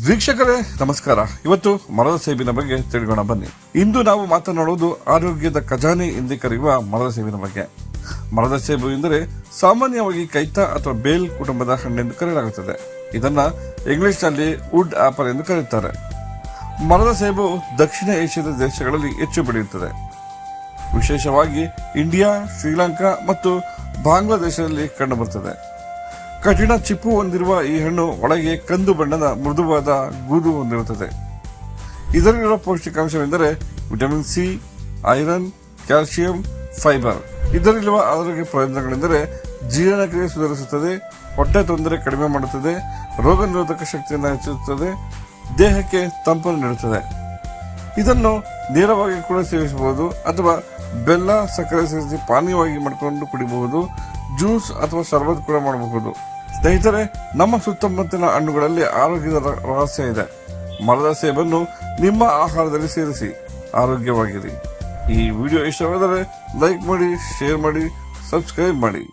ವೀಕ್ಷಕರೇ ನಮಸ್ಕಾರ. ಇವತ್ತು ಮರದ ಸೇಬಿನ ಬಗ್ಗೆ ತಿಳಿಯೋಣ ಬನ್ನಿ. ಇಂದು ನಾವು ಮಾತನಾಡುವುದು ಆರೋಗ್ಯದ ಖಜಾನೆ ಎಂದೇ ಕರೆಯುವ ಮರದ ಸೇಬಿನ ಬಗ್ಗೆ. ಮರದ ಸೇಬು ಎಂದರೆ ಸಾಮಾನ್ಯವಾಗಿ ಕೈತಾ ಅಥವಾ ಬೇಲ್ ಕುಟುಂಬದ ಹಣ್ಣೆಂದು ಕರೆಯಲಾಗುತ್ತದೆ. ಇದನ್ನ ಇಂಗ್ಲಿಷ್ನಲ್ಲಿ ವುಡ್ ಆಪಲ್ ಎಂದು ಕರೆಯುತ್ತಾರೆ. ಮರದ ಸೇಬು ದಕ್ಷಿಣ ಏಷ್ಯಾದ ದೇಶಗಳಲ್ಲಿ ಹೆಚ್ಚು ಬೆಳೆಯುತ್ತದೆ. ವಿಶೇಷವಾಗಿ ಇಂಡಿಯಾ, ಶ್ರೀಲಂಕಾ ಮತ್ತು ಬಾಂಗ್ಲಾದೇಶದಲ್ಲಿ ಕಂಡುಬರುತ್ತದೆ. ಕಠಿಣ ಚಿಪ್ಪು ಹೊಂದಿರುವ ಈ ಹಣ್ಣು ಒಳಗೆ ಕಂದು ಬಣ್ಣದ ಮೃದುವಾದ ಗೂದು ಹೊಂದಿರುತ್ತದೆ. ಇದರಲ್ಲಿರುವ ಪೌಷ್ಟಿಕಾಂಶವೆಂದರೆ vitamin C, iron, calcium, fibre. ಇದರಲ್ಲಿರುವ ಆರೋಗ್ಯ ಪ್ರಯೋಜನಗಳೆಂದರೆ ಜೀರ್ಣಕ್ರಿಯೆ ಸುಧಾರಿಸುತ್ತದೆ, ಹೊಟ್ಟೆ ತೊಂದರೆ ಕಡಿಮೆ ಮಾಡುತ್ತದೆ, ರೋಗ ನಿರೋಧಕ ಶಕ್ತಿಯನ್ನು ಹೆಚ್ಚಿಸುತ್ತದೆ, ದೇಹಕ್ಕೆ ತಂಪನ್ನು ನೀಡುತ್ತದೆ. ಇದನ್ನು ನೇರವಾಗಿ ಕೂಡ ಸೇವಿಸಬಹುದು ಅಥವಾ ಬೆಲ್ಲ, ಸಕ್ಕರೆ ಸೇರಿಸಿ ಪಾನೀಯವಾಗಿ ಮಾಡಿಕೊಂಡು ಕುಡಿಯಬಹುದು. ಜ್ಯೂಸ್ ಅಥವಾ ಶರ್ಬತ್ ಕೂಡ ಮಾಡಬಹುದು. ಸ್ನೇಹಿತರೆ, ನಮ್ಮ ಸುತ್ತಮುತ್ತಲಿನ ಹಣ್ಣುಗಳಲ್ಲಿ ಆರೋಗ್ಯದ ರಹಸ್ಯ ಇದೆ. ಮರದ ಸೇಬನ್ನು ನಿಮ್ಮ ಆಹಾರದಲ್ಲಿ ಸೇರಿಸಿ ಆರೋಗ್ಯವಾಗಿರಿ. ಈ ವಿಡಿಯೋ ಇಷ್ಟವಾದರೆ ಲೈಕ್ ಮಾಡಿ, ಶೇರ್ ಮಾಡಿ, ಸಬ್ಸ್ಕ್ರೈಬ್ ಮಾಡಿ.